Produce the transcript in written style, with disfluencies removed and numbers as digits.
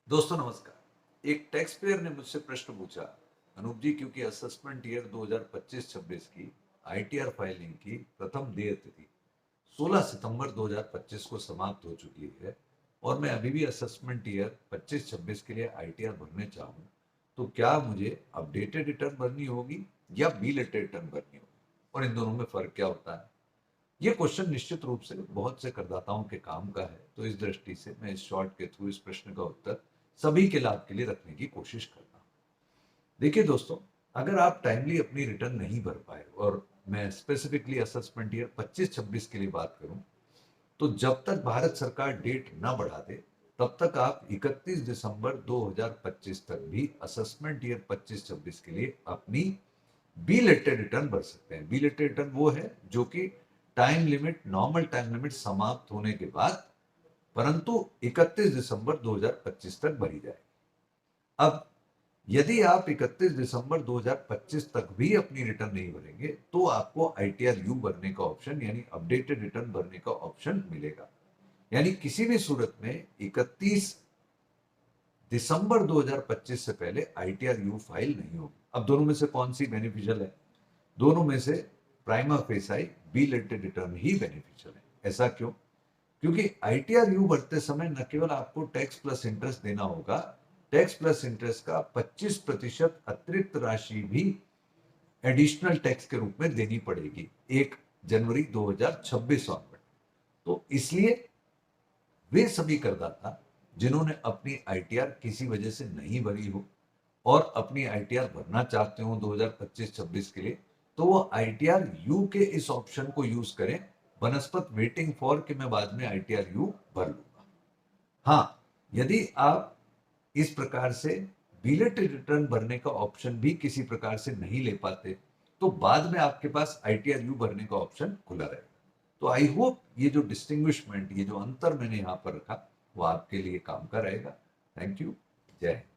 दोस्तों नमस्कार। एक टैक्स पेयर ने मुझसे प्रश्न पूछा, अनूप जी, क्योंकि असेसमेंट ईयर 2025-26 की आईटीआर फाइलिंग की प्रथम देय तिथि 16 सितंबर 2025 को समाप्त हो चुकी है और मैं अभी भी असेसमेंट ईयर 25-26 के लिए आईटीआर भरने चाहूँ, तो क्या मुझे अपडेटेड रिटर्न भरनी होगी या बिलेटेड रिटर्न भरनी होगी और इन दोनों में फर्क क्या होता है? ये क्वेश्चन निश्चित रूप से बहुत से करदाताओं के काम का है, तो इस दृष्टि से मैं इस शॉर्ट के थ्रू इस प्रश्न का उत्तर सभी के लाभ के लिए रखने की कोशिश करता हूँ। देखिए दोस्तों, अगर आप टाइमली अपनी रिटर्न नहीं भर पाए और मैं स्पेसिफिकली असेसमेंट ईयर 25-26 के लिए बात करूं, तो जब तक भारत सरकार डेट न बढ़ा दे, तब तक आप 31 दिसंबर 2025 तक भी असेसमेंट ईयर 25-26 के लिए अपनी बिलेटेड रिटर्न भर सकते हैं। बिलेटेड रिटर्न वो है जो कि नॉर्मल टाइम लिमिट समाप्त होने के बाद, परंतु 31 दिसंबर 2025 तक भरी जाए। अब यदि आप 31 दिसंबर 2025 तक भी अपनी रिटर्न नहीं भरेंगे, तो आपको आईटीआर यू भरने का ऑप्शन यानी अपडेटेड रिटर्न भरने का ऑप्शन मिलेगा। यानी किसी भी सूरत में 31 दिसंबर 2025 से पहले आईटीआर यू फाइल नहीं होगी। अब दोनों में से कौन सी बेनिफिशियल है? दोनों में से प्राइमा फेसाई बिलेटेड रिटर्न ही बेनिफिशियल है। ऐसा क्यों? क्योंकि आईटीआर यू भरते समय न केवल आपको टैक्स प्लस इंटरेस्ट देना होगा, टैक्स प्लस इंटरेस्ट का 25% अतिरिक्त राशि भी एडिशनल टैक्स के रूप में देनी पड़ेगी 1 जनवरी 2026 ऑनवर्ड। तो इसलिए वे सभी करदाता जिन्होंने अपनी आईटीआर किसी वजह से नहीं भरी हो और अपनी आईटीआर भरना चाहते हो 2025-26 के लिए, तो वो आईटीआर यू के इस ऑप्शन को यूज करें, बनस्पत वेटिंग फॉर कि मैं बाद में आईटीआर यू भर लूंगा। हाँ, यदि आप इस प्रकार से बिलेटेड रिटर्न भरने का ऑप्शन भी किसी प्रकार से नहीं ले पाते, तो बाद में आपके पास आईटीआर यू भरने का ऑप्शन खुला रहेगा। तो आई होप ये जो डिस्टिंग्विशमेंट, ये जो अंतर मैंने यहां पर रखा, वो आपके लिए काम का रहेगा। Thank you. जय हिंद।